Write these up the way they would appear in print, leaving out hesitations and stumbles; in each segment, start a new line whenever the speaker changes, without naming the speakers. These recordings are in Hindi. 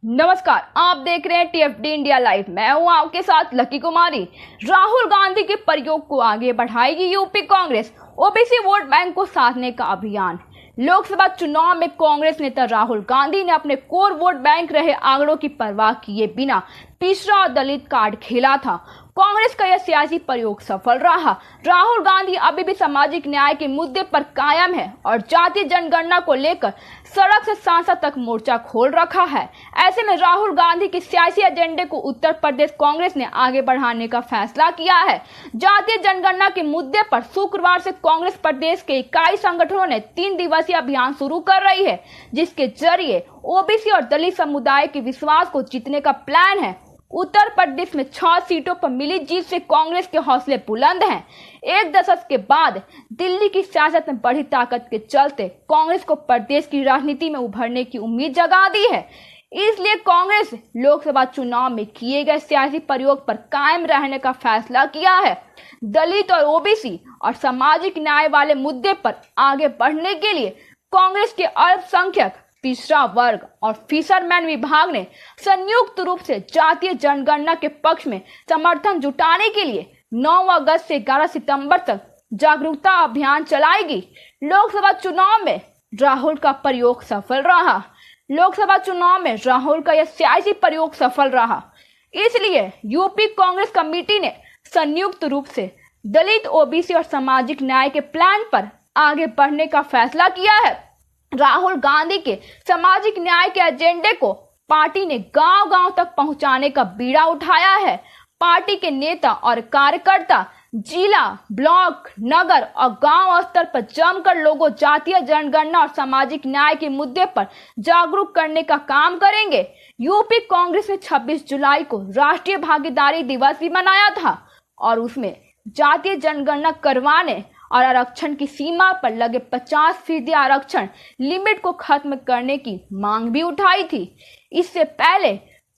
नमस्कार, आप देख रहे हैं टीएफडी इंडिया लाइव। मैं हूं आपके साथ लकी कुमारी। राहुल गांधी के प्रयोग को आगे बढ़ाएगी UP Congress. OBC vote bank को साधने का अभियान। लोकसभा चुनाव में कांग्रेस नेता राहुल गांधी ने अपने कोर वोट बैंक रहे आंकड़ों की परवाह किए बिना पिछड़ा और दलित कार्ड खेला था। कांग्रेस का यह सियासी प्रयोग सफल रहा। राहुल गांधी अभी भी सामाजिक न्याय के मुद्दे पर कायम है और जातीय जनगणना को लेकर सड़क से सांसद तक मोर्चा खोल रखा है। ऐसे में राहुल गांधी के सियासी एजेंडे को उत्तर प्रदेश कांग्रेस ने आगे बढ़ाने का फैसला किया है। जातीय जनगणना के मुद्दे पर शुक्रवार से कांग्रेस प्रदेश के इकाई संगठनों ने 3 दिवसीय अभियान शुरू कर रही है, जिसके जरिए ओबीसी और दलित समुदाय के विश्वास को जीतने का प्लान है। उत्तर प्रदेश में 6 सीटों पर मिली जीत से कांग्रेस के हौसले बुलंद हैं। एक दशक के बाद दिल्ली की सियासत में बढ़ी ताकत के चलते कांग्रेस को प्रदेश की राजनीति में उभरने की उम्मीद जगा दी है। इसलिए कांग्रेस लोकसभा चुनाव में किए गए सियासी प्रयोग पर कायम रहने का फैसला किया है। दलित और ओबीसी और सामाजिक न्याय वाले मुद्दे पर आगे बढ़ने के लिए कांग्रेस के अल्पसंख्यक, पिछड़ा वर्ग और फिशरमैन विभाग ने संयुक्त रूप से जातीय जनगणना के पक्ष में समर्थन जुटाने के लिए 9 अगस्त से 11 सितंबर तक जागरूकता अभियान चलाएगी। लोकसभा चुनाव में राहुल का प्रयोग सफल रहा। लोकसभा चुनाव में राहुल का यह सियासी प्रयोग सफल रहा। इसलिए यूपी कांग्रेस कमेटी ने संयुक्त रूप से दलित, ओबीसी और सामाजिक न्याय के प्लान पर आगे बढ़ने का फैसला किया है। राहुल गांधी के सामाजिक न्याय के एजेंडे को पार्टी ने गांव-गांव तक पहुंचाने का बीड़ा उठाया है। पार्टी के नेता और कार्यकर्ता जिला, ब्लॉक, नगर और गांव स्तर पर जमकर लोगों जातीय जनगणना और सामाजिक न्याय के मुद्दे पर जागरूक करने का काम करेंगे। यूपी कांग्रेस ने 26 जुलाई को राष्ट्रीय भागीदारी दिवस भी मनाया था और उसमें जातीय जनगणना करवाने और आरक्षण की सीमा पर लगे 50% आरक्षण लिमिट को खत्म करने की मांग भी उठाई थी। इससे पहले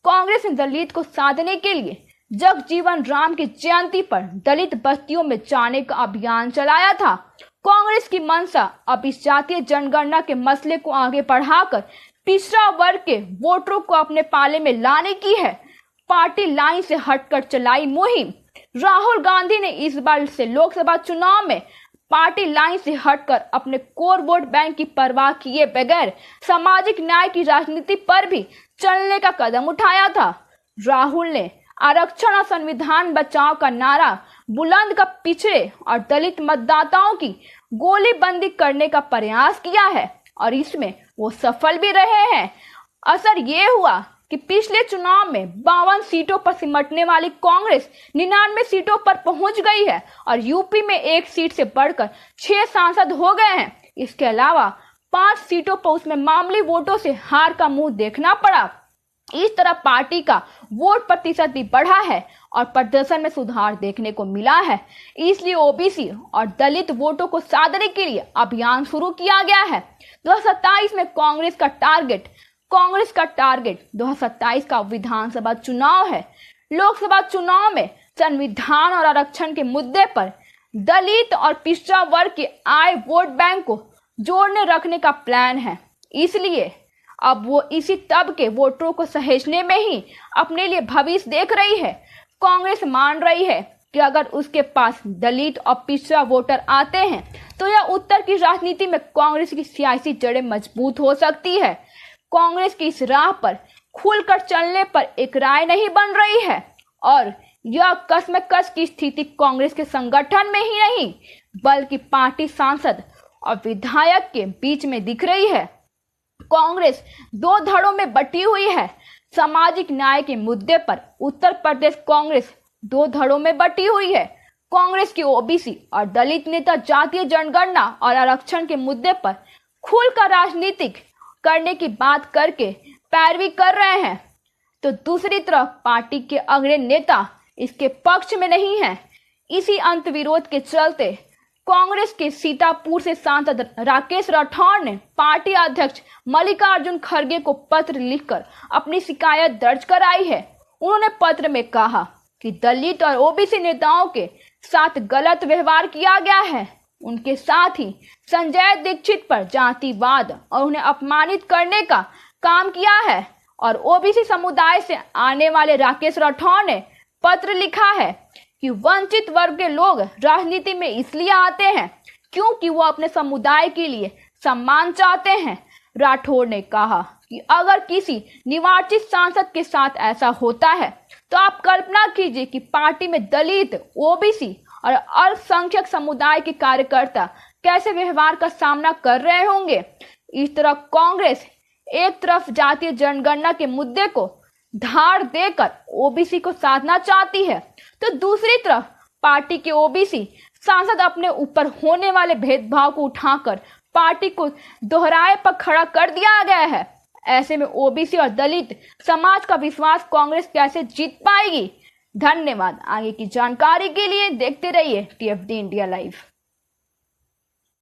कांग्रेस ने दलित को साधने के लिए जगजीवन राम की जयंती पर दलित बस्तियों में जाने का अभियान चलाया था। कांग्रेस की मंशा अब इस जातीय जनगणना के मसले को आगे बढ़ाकर पिछड़ा वर्ग के वोटरों को अपने पाले में लाने की है। पार्टी लाइन से हटकर चलाई मुहिम। राहुल गांधी ने इस बार से लोकसभा चुनाव में पार्टी लाइन से हटकर अपने कोर वोट बैंक की परवाह किए बगैर सामाजिक न्याय की राजनीति पर भी चलने का कदम उठाया था। राहुल ने आरक्षण और संविधान बचाओ का नारा बुलंद कर पिछड़े और दलित मतदाताओं की गोलीबंदी करने का प्रयास किया है और इसमें वो सफल भी रहे हैं। असर ये हुआ कि पिछले चुनाव में 52 सीटों पर सिमटने वाली कांग्रेस 99 सीटों पर पहुंच गई है और यूपी में 1 सीट से बढ़कर 6 सांसद हो गए हैं। इसके अलावा 5 सीटों पर उसमें मामूली वोटों से हार का मुंह देखना पड़ा। इस तरह पार्टी का वोट प्रतिशत भी बढ़ा है और प्रदर्शन में सुधार देखने को मिला है। इसलिए ओबीसी और दलित वोटों को साधने के लिए अभियान शुरू किया गया है। 2027 में कांग्रेस का टारगेट 2027 का विधानसभा चुनाव है। लोकसभा चुनाव में संविधान और आरक्षण के मुद्दे पर दलित और पिछड़ा वर्ग के आय वोट बैंक को जोड़ने रखने का प्लान है। इसलिए अब वो इसी तबके वोटरों को सहेजने में ही अपने लिए भविष्य देख रही है। कांग्रेस मान रही है कि अगर उसके पास दलित और पिछड़ा वोटर आते हैं तो यह उत्तर की राजनीति में कांग्रेस की सियासी जड़ें मजबूत हो सकती है। कांग्रेस की इस राह पर खुलकर चलने पर एक राय नहीं बन रही है और यह कशमकश की स्थिति कांग्रेस के संगठन में ही नहीं बल्कि पार्टी सांसद और विधायक के बीच में दिख रही है। कांग्रेस 2 धड़ों में बटी हुई है। सामाजिक न्याय के मुद्दे पर उत्तर प्रदेश कांग्रेस 2 धड़ों में बटी हुई है। कांग्रेस के ओबीसी और दलित नेता जातीय जनगणना और आरक्षण के मुद्दे पर खुलकर राजनीतिक करने की बात करके पैरवी कर रहे हैं, तो दूसरी तरफ पार्टी के अग्रणी नेता इसके पक्ष में नहीं है। इसी अंतविरोध के चलते कांग्रेस के सीतापुर से सांसद राकेश राठौर ने पार्टी अध्यक्ष मल्लिकार्जुन खड़गे को पत्र लिखकर अपनी शिकायत दर्ज कराई है। उन्होंने पत्र में कहा कि दलित और ओबीसी नेताओं के साथ गलत व्यवहार किया गया है। उनके साथ ही संजय दीक्षित पर जातिवाद और उन्हें अपमानित करने का काम किया है और ओबीसी समुदाय से आने वाले राकेश राठौर ने पत्र लिखा है कि वंचित वर्ग के लोग राजनीति में इसलिए आते हैं क्योंकि वो अपने समुदाय के लिए सम्मान चाहते हैं। राठौर ने कहा कि अगर किसी निर्वाचित सांसद के साथ ऐसा होता है तो आप कल्पना कीजिए कि पार्टी में दलित, ओबीसी और अल्पसंख्यक समुदाय के कार्यकर्ता कैसे व्यवहार का सामना कर रहे होंगे। इस तरह कांग्रेस एक तरफ जातीय जनगणना के मुद्दे को धार देकर ओबीसी को साधना चाहती है, तो दूसरी तरफ पार्टी के ओबीसी सांसद अपने ऊपर होने वाले भेदभाव को उठाकर पार्टी को दोहराए पर खड़ा कर दिया गया है। ऐसे में ओबीसी और दलित समाज का विश्वास कांग्रेस कैसे जीत पाएगी। धन्यवाद। आगे की जानकारी के लिए देखते रहिए टीएफडी इंडिया लाइव।